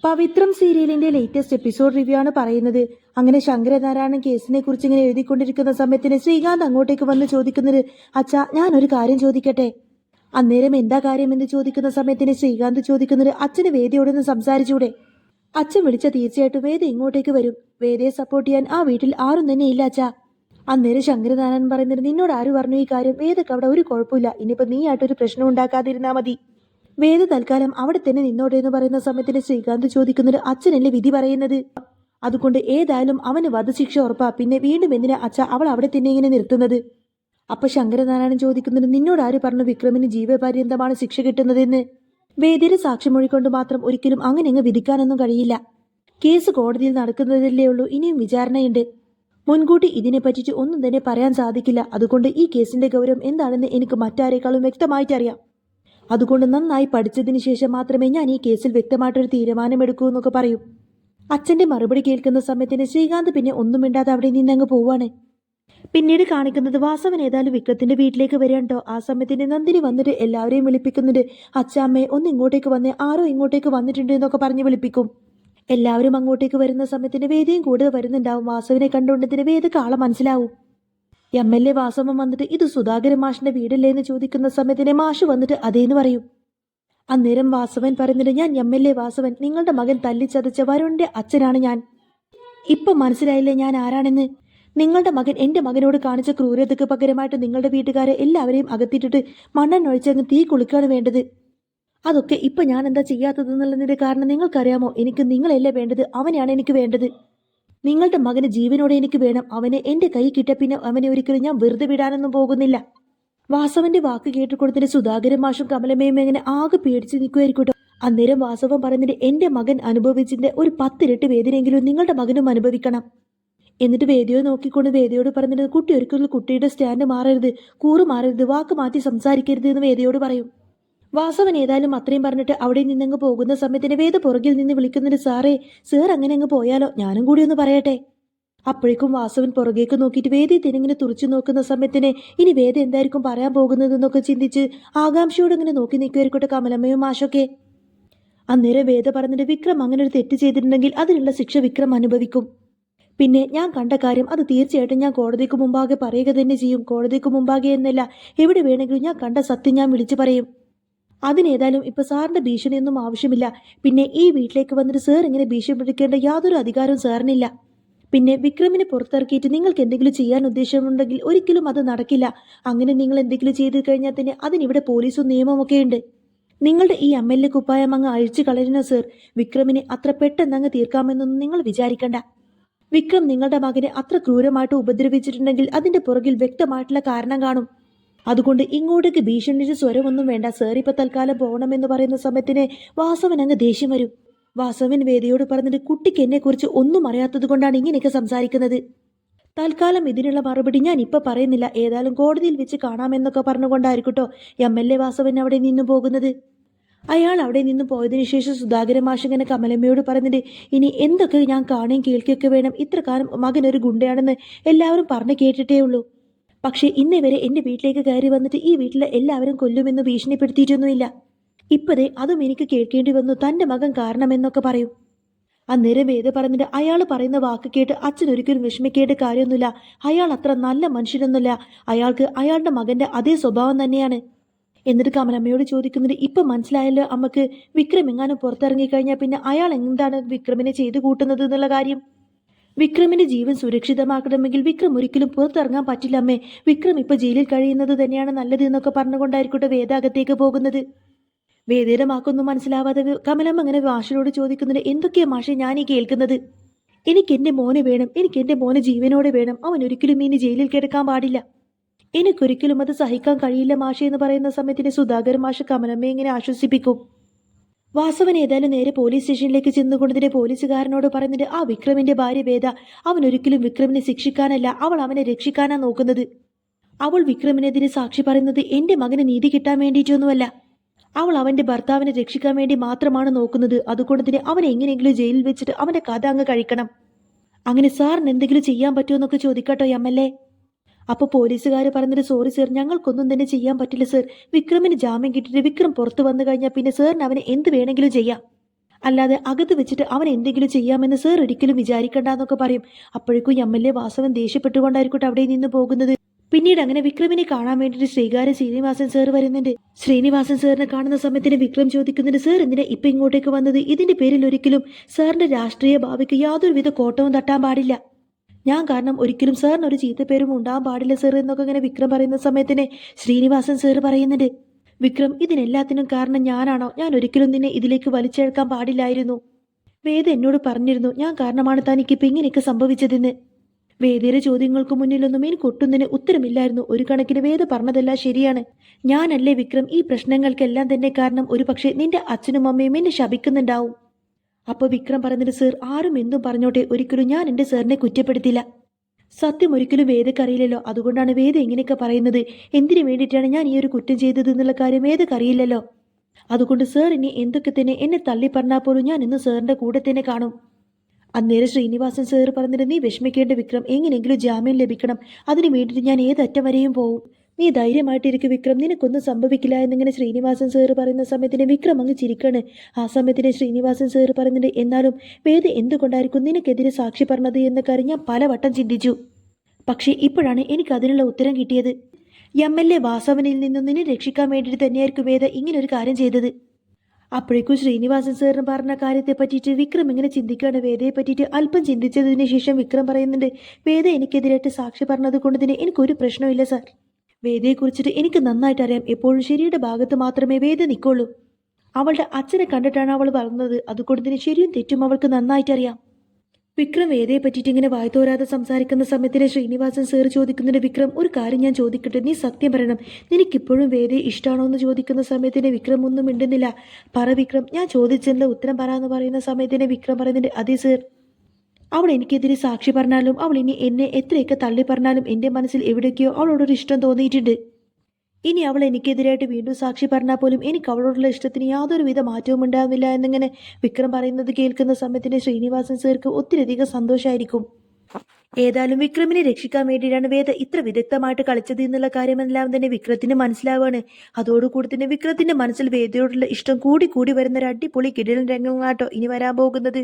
പവിത്രം സീരിയലിന്റെ latest episode review ആണ് പറയുന്നത്. അങ്ങനെ ശങ്കരനാരായണൻ കേസിനെ കുറിച്ച് ഇങ്ങനെ എഴുതിക്കൊണ്ടിരിക്കുന്ന സമയത്തിന് ശ്രീകാന്ത് അങ്ങോട്ടേക്ക് വന്ന് ചോദിക്കുന്നത്, അച്ഛാ ഞാനൊരു കാര്യം ചോദിക്കട്ടെ. അന്നേരം എന്താ കാര്യം എന്ന് ചോദിക്കുന്ന സമയത്തിന് ശ്രീകാന്ത് ചോദിക്കുന്നത്, അച്ഛന് വേദിയോടൊന്ന് സംസാരിച്ചൂടെ? അച്ഛൻ വിളിച്ച തീർച്ചയായിട്ടും വേദ ഇങ്ങോട്ടേക്ക് വരും. വേദയെ സപ്പോർട്ട് ചെയ്യാൻ ആ വീട്ടിൽ ആരും തന്നെ ഇല്ല അച്ഛാ. അന്നേരം ശങ്കരനാരായണൻ പറയുന്നത്, നിന്നോട് ആര് പറഞ്ഞു ഈ കാര്യം? വേദക്ക് അവിടെ ഒരു കുഴപ്പമില്ല. ഇനിയിപ്പോ നീ ആയിട്ടൊരു പ്രശ്നം ഉണ്ടാക്കാതിരുന്നാ മതി. വേദ തൽക്കാലം അവിടെ തന്നെ നിന്നോട്ടെ എന്ന് പറയുന്ന സമയത്തിന് ശ്രീകാന്ത് ചോദിക്കുന്നത്, അച്ഛനല്ലേ വിധി പറയുന്നത്? അതുകൊണ്ട് ഏതായാലും അവന് വധശിക്ഷ ഉറപ്പാ. പിന്നെ വീണ്ടും എന്തിനാ അച്ഛ അവൾ അവിടെ തന്നെ ഇങ്ങനെ നിർത്തുന്നത്? അപ്പൊ ശങ്കരനാരായണൻ ചോദിക്കുന്നത്, നിന്നോട് ആര് പറഞ്ഞു വിക്രമിന് ജീവപര്യന്തമാണ് ശിക്ഷ കിട്ടുന്നതെന്ന്? വേദിയുടെ സാക്ഷിമൊഴി കൊണ്ട് മാത്രം ഒരിക്കലും അങ്ങനെ അങ്ങ് വിധിക്കാനൊന്നും കഴിയില്ല. കേസ് കോടതിയിൽ നടക്കുന്നതല്ലേ ഉള്ളൂ, ഇനിയും വിചാരണയുണ്ട്. മുൻകൂട്ടി ഇതിനെ പറ്റിയിട്ട് ഒന്നും തന്നെ പറയാൻ സാധിക്കില്ല. അതുകൊണ്ട് ഈ കേസിന്റെ ഗൗരവം എന്താണെന്ന് എനിക്ക് മറ്റാരേക്കാളും വ്യക്തമായിട്ടറിയാം. അതുകൊണ്ട് നന്നായി പഠിച്ചതിന് ശേഷം മാത്രമേ ഞാൻ ഈ കേസിൽ വ്യക്തമായിട്ടൊരു തീരുമാനമെടുക്കൂ എന്നൊക്കെ പറയും. അച്ഛന്റെ മറുപടി കേൾക്കുന്ന സമയത്തിന് ശ്രീകാന്ത് പിന്നെ ഒന്നും മിണ്ടാതെ അവിടെ നിന്നങ്ങ് പോവാണ്. പിന്നീട് കാണിക്കുന്നത്, വാസവൻ ഏതായാലും വിക്രത്തിന്റെ വീട്ടിലേക്ക് വരികണ്ടോ. ആ സമയത്തിന് നന്ദിനി വന്നിട്ട് എല്ലാവരെയും വിളിപ്പിക്കുന്നുണ്ട്. അച്ഛാമ്മേ ഒന്ന് ഇങ്ങോട്ടേക്ക് വന്നേ, ആരോ ഇങ്ങോട്ടേക്ക് വന്നിട്ടുണ്ട് എന്നൊക്കെ പറഞ്ഞ് വിളിപ്പിക്കും. എല്ലാവരും അങ്ങോട്ടേക്ക് വരുന്ന സമയത്തിന് വേദിയും കൂടെ വരുന്നുണ്ടാവും. വാസവനെ കണ്ടുകൊണ്ടതിന് വേദക്ക് ആളെ മനസ്സിലാവും. MLA വാസവൻ വന്നിട്ട്, ഇത് സുധാകരൻ മാഷിന്റെ വീടല്ലേ എന്ന് ചോദിക്കുന്ന സമയത്തിന് മാഷ് വന്നിട്ട് അതേന്ന് പറയും. അന്നേരം വാസവൻ പറയുന്നത്, ഞാൻ MLA വാസവൻ, നിങ്ങളുടെ മകൻ തല്ലിച്ചതച്ച വരുണിന്റെ അച്ഛനാണ് ഞാൻ. ഇപ്പൊ മനസ്സിലായില്ലേ ഞാൻ ആരാണെന്ന്? നിങ്ങളുടെ മകൻ എന്റെ മകനോട് കാണിച്ച ക്രൂരതയ്ക്ക് പകരമായിട്ട് നിങ്ങളുടെ വീട്ടുകാരെ എല്ലാവരെയും അകത്തിട്ടിട്ട് മണ്ണെണ്ണൊഴിച്ചങ്ങ് തീ കുളിക്കാണ് വേണ്ടത്. അതൊക്കെ ഇപ്പൊ ഞാൻ എന്താ ചെയ്യാത്തതെന്നുള്ളതിന്റെ കാരണം നിങ്ങൾക്കറിയാമോ? എനിക്ക് നിങ്ങളല്ലേ വേണ്ടത്, അവനെയാണ് എനിക്ക് വേണ്ടത്. നിങ്ങളുടെ മകന് ജീവനോടെ എനിക്ക് വേണം. അവനെ എന്റെ കൈ കിട്ടിയ പിന്നെ അവനെ ഒരിക്കലും ഞാൻ വെറുതെ വിടാനൊന്നും പോകുന്നില്ല. വാസവന്റെ വാക്ക് കേട്ടുകൊടുത്തിട്ട് സുധാകരൻ മാഷും കമലമ്മയും എങ്ങനെ ആകെ പേടിച്ച് നിൽക്കുമായിരിക്കട്ടോ. അന്നേരം വാസവൻ പറയുന്നത്, എന്റെ മകൻ അനുഭവിച്ചിന്റെ ഒരു 10 ഇരട്ടി വേദനയെങ്കിലും നിങ്ങളുടെ മകനും അനുഭവിക്കണം. എന്നിട്ട് വേദിയോ നോക്കിക്കൊണ്ട് വേദിയോട് പറഞ്ഞിട്ട്, കുട്ടി ഒരിക്കലും കുട്ടിയുടെ സ്റ്റാൻഡ് മാറരുത്, കൂറ് മാറരുത്, വാക്ക് മാറ്റി സംസാരിക്കരുത് എന്ന് വേദിയോട് പറയും. വാസവൻ ഏതായാലും അത്രയും പറഞ്ഞിട്ട് അവിടെ നിന്നങ്ങ് പോകുന്ന സമയത്തിന് വേദ പുറകിൽ നിന്ന് വിളിക്കുന്നുണ്ട്, സാറേ സാർ അങ്ങനെ അങ്ങ് പോയാലോ, ഞാനും കൂടി ഒന്ന് പറയട്ടെ. അപ്പോഴേക്കും വാസവൻ പുറകേക്ക് നോക്കിയിട്ട് വേദയെ തിരിങ്ങനെ തുറച്ചു നോക്കുന്ന സമയത്തിന് ഇനി വേദ എന്തായിരിക്കും പറയാൻ പോകുന്നതെന്നൊക്കെ ചിന്തിച്ച് ആകാംക്ഷയോട് ഇങ്ങനെ നോക്കി നിൽക്കുമായിരിക്കട്ടെ കമലമ്മയും മാഷൊക്കെ. അന്നേരം വേദ പറഞ്ഞിട്ട്, വിക്രം അങ്ങനെ ഒരു തെറ്റ് ചെയ്തിട്ടുണ്ടെങ്കിൽ അതിനുള്ള ശിക്ഷ വിക്രം അനുഭവിക്കും. പിന്നെ ഞാൻ കണ്ട കാര്യം അത് തീർച്ചയായിട്ടും ഞാൻ കോടതിക്ക് മുമ്പാകെ പറയുക തന്നെ ചെയ്യും. കോടതിക്ക് മുമ്പാകെ എന്നല്ല, എവിടെ വേണമെങ്കിലും ഞാൻ കണ്ട സത്യം ഞാൻ വിളിച്ചു പറയും. അതിനേതായാലും ഇപ്പൊ സാറിന്റെ ഭീഷണിയൊന്നും ആവശ്യമില്ല. പിന്നെ ഈ വീട്ടിലേക്ക് വന്നിട്ട് സാർ ഇങ്ങനെ ഭീഷണിപ്പെടുത്തേണ്ട യാതൊരു അധികാരവും സാറിനില്ല. പിന്നെ വിക്രമിനെ പുറത്തിറക്കിയിട്ട് നിങ്ങൾക്ക് എന്തെങ്കിലും ചെയ്യാൻ ഉദ്ദേശമുണ്ടെങ്കിൽ ഒരിക്കലും അത് നടക്കില്ല. അങ്ങനെ നിങ്ങൾ എന്തെങ്കിലും ചെയ്തു കഴിഞ്ഞാൽ തന്നെ അതിനിവിടെ പോലീസും നിയമമൊക്കെ ഉണ്ട്. നിങ്ങളുടെ ഈ MLA കുപ്പായം അങ്ങ് അഴിച്ചു കളയണോ സാർ? വിക്രമിനെ അത്ര പെട്ടെന്ന് അങ്ങ് തീർക്കാമെന്നൊന്നും നിങ്ങൾ വിചാരിക്കണ്ട. വിക്രം നിങ്ങളുടെ മകനെ അത്ര ക്രൂരമായിട്ട് ഉപദ്രവിച്ചിട്ടുണ്ടെങ്കിൽ അതിന്റെ പുറകിൽ വ്യക്തമായിട്ടുള്ള കാരണം കാണും. അതുകൊണ്ട് ഇങ്ങോട്ടേക്ക് ഭീഷണിയുടെ സ്വരമൊന്നും വേണ്ട. സാർ ഇപ്പൊ തൽക്കാലം പോകണമെന്ന് പറയുന്ന സമയത്തിന് വാസവൻ അങ്ങ് ദേഷ്യം വരും. വാസവൻ വേദിയോട് പറഞ്ഞിട്ട്, കുട്ടിക്ക് എന്നെ കുറിച്ച് ഒന്നും അറിയാത്തത് കൊണ്ടാണ് ഇങ്ങനെയൊക്കെ സംസാരിക്കുന്നത്. തൽക്കാലം ഇതിനുള്ള മറുപടി ഞാൻ ഇപ്പൊ പറയുന്നില്ല, ഏതായാലും കോടതിയിൽ വെച്ച് കാണാമെന്നൊക്കെ പറഞ്ഞുകൊണ്ടായിരിക്കട്ടോ MLA വാസവൻ അവിടെ നിന്നു പോകുന്നത്. അയാൾ അവിടെ നിന്ന് പോയതിനു ശേഷം സുധാകരൻ മാഷിങ്ങനെ കമലമ്മയോട് പറഞ്ഞിട്ട്, ഇനി എന്തൊക്കെ ഞാൻ കാണുകയും കേൾക്കുകയൊക്കെ വേണം, ഇത്രകാലം മകനൊരു ഗുണ്ടയാണെന്ന് എല്ലാവരും പറഞ്ഞു കേട്ടിട്ടേ ഉള്ളൂ. പക്ഷെ ഇന്നേ വരെ എന്റെ വീട്ടിലേക്ക് കയറി വന്നിട്ട് ഈ വീട്ടിലെ എല്ലാവരും കൊല്ലുമെന്ന് ഭീഷണിപ്പെടുത്തിയിട്ടൊന്നുമില്ല. ഇപ്പതേ അതും എനിക്ക് കേൾക്കേണ്ടി വന്നു, തന്റെ മകൻ കാരണമെന്നൊക്കെ പറയും. അന്നേരം വേദ പറഞ്ഞിട്ട്, അയാൾ പറയുന്ന വാക്ക് കേട്ട് അച്ഛൻ ഒരിക്കലും വിഷമിക്കേണ്ട കാര്യമൊന്നുമില്ല. അയാൾ അത്ര നല്ല മനുഷ്യനൊന്നുമില്ല. അയാൾക്ക് അയാളുടെ മകന്റെ അതേ സ്വഭാവം തന്നെയാണ്. എന്നിട്ട് കമലമ്മയോട് ചോദിക്കുന്നത്, ഇപ്പൊ മനസ്സിലായല്ലോ അമ്മക്ക്, വിക്രം എങ്ങാനും പുറത്തിറങ്ങിക്കഴിഞ്ഞാൽ പിന്നെ അയാൾ എന്താണ് വിക്രമിനെ ചെയ്തു കൂട്ടുന്നത് എന്നുള്ള കാര്യം. വിക്രമിന്റെ ജീവൻ സുരക്ഷിതമാക്കണമെങ്കിൽ വിക്രം ഒരിക്കലും പുറത്തിറങ്ങാൻ പറ്റില്ല അമ്മേ. വിക്രം ഇപ്പൊ ജയിലിൽ കഴിയുന്നത് തന്നെയാണ് നല്ലത് എന്നൊക്കെ പറഞ്ഞുകൊണ്ടായിരിക്കട്ടെ വേദ അകത്തേക്ക് പോകുന്നത്. വേദയുടെ മാക്കൊന്നും മനസ്സിലാവാതെ കമലമ്മ അങ്ങനെ മാഷിനോട് ചോദിക്കുന്നത്, എന്തൊക്കെയാ മാഷെ ഞാൻ ഈ കേൾക്കുന്നത്? എനിക്ക് എന്റെ മോനെ വേണം, എനിക്ക് എന്റെ മോനെ ജീവനോടെ വേണം. അവൻ ഒരിക്കലും ഇനി ജയിലിൽ കിടക്കാൻ പാടില്ല. എനിക്കൊരിക്കലും അത് സഹിക്കാൻ കഴിയില്ല മാഷെ എന്ന് പറയുന്ന സമയത്തിന് സുധാകരൻ മാഷ് കമലമ്മയെ ഇങ്ങനെ ആശ്വസിപ്പിക്കും. വാസവൻ ഏതായാലും നേരെ പോലീസ് സ്റ്റേഷനിലേക്ക് ചെന്നുകൊണ്ടതിന്റെ പോലീസുകാരനോട് പറഞ്ഞിട്ട്, ആ വിക്രമിന്റെ ഭാര്യ വേദ, അവൻ ഒരിക്കലും വിക്രമിനെ ശിക്ഷിക്കാനല്ല, അവൾ അവനെ രക്ഷിക്കാനാ നോക്കുന്നത്. അവൾ വിക്രമിനെതിരെ സാക്ഷി പറയുന്നത് എന്റെ മകന് നീതി കിട്ടാൻ വേണ്ടിയിട്ടൊന്നുമല്ല. അവൾ അവന്റെ ഭർത്താവിനെ രക്ഷിക്കാൻ വേണ്ടി മാത്രമാണ് നോക്കുന്നത്. അതുകൊണ്ട് തന്നെ അവനെ എങ്ങനെയെങ്കിലും ജയിലിൽ വെച്ചിട്ട് അവന്റെ കഥ അങ്ങ് കഴിക്കണം. അങ്ങനെ സാറിന് എന്തെങ്കിലും ചെയ്യാൻ പറ്റുമോ എന്നൊക്കെ ചോദിക്കട്ടോ MLA. അപ്പോൾ പോലീസുകാർ പറഞ്ഞിട്ട്, സോറി സർ, ഞങ്ങൾക്കൊന്നും തന്നെ ചെയ്യാൻ പറ്റില്ല സർ. വിക്രമിന് ജാമ്യം കിട്ടിയിട്ട് വിക്രം പുറത്തു വന്നു കഴിഞ്ഞാൽ പിന്നെ സാറിന് അവനെ എന്ത് വേണമെങ്കിലും ചെയ്യാം. അല്ലാതെ അകത്ത് വെച്ചിട്ട് അവൻ എന്തെങ്കിലും ചെയ്യാമെന്ന് സാർ ഒരിക്കലും വിചാരിക്കണ്ടെന്നൊക്കെ പറയും. അപ്പോഴേക്കും എം.എൽ.എ. വാസവൻ ദേഷ്യപ്പെട്ടുകൊണ്ടായിരിക്കട്ടെ അവിടെ നിന്ന് പോകുന്നത്. പിന്നീട് അങ്ങനെ വിക്രമിനെ കാണാൻ വേണ്ടിയിട്ട് ശ്രീനിവാസൻ സാർ വരുന്നുണ്ട്. ശ്രീനിവാസൻ സാറിനെ കാണുന്ന സമയത്തിന് വിക്രം ചോദിക്കുന്നുണ്ട്, സാർ എന്തിനാ ഇപ്പൊ ഇങ്ങോട്ടേക്ക് വന്നത്? ഇതിന്റെ പേരിൽ ഒരിക്കലും സാറിന്റെ രാഷ്ട്രീയ ഭാവിക്ക് യാതൊരുവിധ കോട്ടവും തട്ടാൻ പാടില്ല. ഞാൻ കാരണം ഒരിക്കലും സാറിന് ഒരു ചീത്തപ്പേരും ഉണ്ടാകാൻ പാടില്ല സാർ എന്നൊക്കെ ഇങ്ങനെ വിക്രം പറയുന്ന സമയത്തിന് ശ്രീനിവാസൻ സാർ പറയുന്നുണ്ട്, വിക്രം ഇതിനെല്ലാത്തിനും കാരണം ഞാനാണോ? ഞാൻ ഒരിക്കലും നിന്നെ ഇതിലേക്ക് വലിച്ചെടുക്കാൻ പാടില്ലായിരുന്നു. വേദ എന്നോട് പറഞ്ഞിരുന്നു ഞാൻ കാരണമാണ് തനിക്കിപ്പോൾ ഇങ്ങനെയൊക്കെ സംഭവിച്ചതെന്ന്. വേദയുടെ ചോദ്യങ്ങൾക്ക് മുന്നിലൊന്നും എനിക്ക് ഒട്ടുന്നതിന് ഉത്തരമില്ലായിരുന്നു. ഒരു കണക്കിന് വേദ പറഞ്ഞതെല്ലാം ശരിയാണ്. ഞാനല്ലേ വിക്രം ഈ പ്രശ്നങ്ങൾക്കെല്ലാം തന്നെ കാരണം. ഒരു പക്ഷേ നിന്റെ അച്ഛനും അമ്മയും എന്നെ ശപിക്കുന്നുണ്ടാവും. അപ്പോൾ വിക്രം പറഞ്ഞിട്ട്, സാർ ആരും എന്തും പറഞ്ഞോട്ടെ, ഒരിക്കലും ഞാൻ എൻ്റെ സാറിനെ കുറ്റപ്പെടുത്തില്ല. സത്യം ഒരിക്കലും വേദക്കറിയില്ലല്ലോ, അതുകൊണ്ടാണ് വേദ ഇങ്ങനെയൊക്കെ പറയുന്നത്. എന്തിനു വേണ്ടിയിട്ടാണ് ഞാൻ ഈ ഒരു കുറ്റം ചെയ്തത് എന്നുള്ള കാര്യം വേദക്കറിയില്ലല്ലോ. അതുകൊണ്ട് സാർ ഇനി എന്തൊക്കെ തന്നെ എന്നെ തള്ളി പറഞ്ഞാൽ പോലും ഞാൻ ഇന്ന് സാറിൻ്റെ കൂടെ തന്നെ കാണും. അന്നേരം ശ്രീനിവാസൻ സാർ പറഞ്ഞിട്ട്, നീ വിഷമിക്കേണ്ട വിക്രം, എങ്ങനെയെങ്കിലും ജാമ്യം ലഭിക്കണം. അതിനു വേണ്ടിയിട്ട് ഞാൻ ഏതറ്റം വരെയും പോവും. നീ ധൈര്യമായിട്ടിരിക്കും വിക്രം, നിനക്കൊന്നും സംഭവിക്കില്ല എന്നിങ്ങനെ ശ്രീനിവാസൻ സാർ പറയുന്ന സമയത്തിന് വിക്രം അങ്ങ് ചിരിക്കാണ്. ആ സമയത്തിന് ശ്രീനിവാസൻ സാർ പറയുന്നുണ്ട്, എന്നാലും വേദ എന്തുകൊണ്ടായിരിക്കും നിനക്കെതിരെ സാക്ഷി പറഞ്ഞത് എന്ന കാര്യം ഞാൻ പലവട്ടം ചിന്തിച്ചു. പക്ഷേ ഇപ്പോഴാണ് എനിക്ക് അതിനുള്ള ഉത്തരം കിട്ടിയത്. എം.എൽ.എ. വാസവനിൽ നിന്നും നിന്നെ രക്ഷിക്കാൻ വേണ്ടിയിട്ട് തന്നെയായിരിക്കും വേദ ഇങ്ങനൊരു കാര്യം ചെയ്തത്. അപ്പോഴേക്കും ശ്രീനിവാസൻ സാറിന് പറഞ്ഞ കാര്യത്തെ പറ്റിയിട്ട് വിക്രം ഇങ്ങനെ ചിന്തിക്കുകയാണ്. വേദയെ പറ്റിയിട്ട് അല്പം ചിന്തിച്ചതിന് ശേഷം വിക്രം പറയുന്നുണ്ട്, വേദ എനിക്കെതിരായിട്ട് സാക്ഷി പറഞ്ഞത് കൊണ്ട് തന്നെ എനിക്കൊരു പ്രശ്നമില്ല സാർ. വേദയെക്കുറിച്ചിട്ട് എനിക്ക് നന്നായിട്ട് അറിയാം. എപ്പോഴും ശരിയുടെ ഭാഗത്ത് മാത്രമേ വേദ നിൽക്കുള്ളൂ. അവളുടെ അച്ഛനെ കണ്ടിട്ടാണ് അവൾ വളർന്നത്. അതുകൊണ്ട് തന്നെ ശരിയും തെറ്റും അവൾക്ക് നന്നായിട്ട് അറിയാം. വിക്രം വേദയെ പറ്റിയിട്ട് ഇങ്ങനെ വായ്ത്തോരാതെ സംസാരിക്കുന്ന സമയത്തിന് ശ്രീനിവാസൻ സാർ ചോദിക്കുന്നുണ്ട്, വിക്രം ഒരു കാര്യം ഞാൻ ചോദിക്കട്ടെ, നീ സത്യം പറയണം, നിനക്കിപ്പോഴും വേദയെ ഇഷ്ടമാണോ എന്ന് ചോദിക്കുന്ന സമയത്തിന് വിക്രം ഒന്നും മിണ്ടുന്നില്ല. പറ വിക്രം, ഞാൻ ചോദിച്ചതിൻ്റെ ഉത്തരം പറയാമെന്ന് പറയുന്ന സമയത്തിന് വിക്രം പറയുന്നുണ്ട്, അതെ സാർ, അവൾ എനിക്കെതിരെ സാക്ഷി പറഞ്ഞാലും അവൾ ഇനി എന്നെ എത്രയൊക്കെ തള്ളി പറഞ്ഞാലും എൻ്റെ മനസ്സിൽ എവിടേക്കോ അവളോടൊരു ഇഷ്ടം തോന്നിയിട്ടുണ്ട്. ഇനി അവൾ എനിക്കെതിരായിട്ട് വീണ്ടും സാക്ഷി പറഞ്ഞാൽ പോലും എനിക്ക് അവളോടുള്ള ഇഷ്ടത്തിന് യാതൊരുവിധ മാറ്റവും ഉണ്ടാകുന്നില്ല എന്നിങ്ങനെ വിക്രം പറയുന്നത് കേൾക്കുന്ന സമയത്തിന് ശ്രീനിവാസൻ സാർക്ക് ഒത്തിരിയധികം സന്തോഷമായിരിക്കും. ഏതായാലും വിക്രമിനെ രക്ഷിക്കാൻ വേണ്ടിയിട്ടാണ് വേദ ഇത്ര വിദഗ്ധമായിട്ട് കളിച്ചത് എന്നുള്ള കാര്യമെല്ലാം തന്നെ വിക്രത്തിന് മനസ്സിലാവാണ്. അതോടുകൂടി തന്നെ വിക്രത്തിന്റെ മനസ്സിൽ വേദയോടുള്ള ഇഷ്ടം കൂടി കൂടി വരുന്ന ഒരു അടിപൊളി കിടിലൻ രംഗങ്ങളാട്ടോ ഇനി വരാൻ പോകുന്നത്.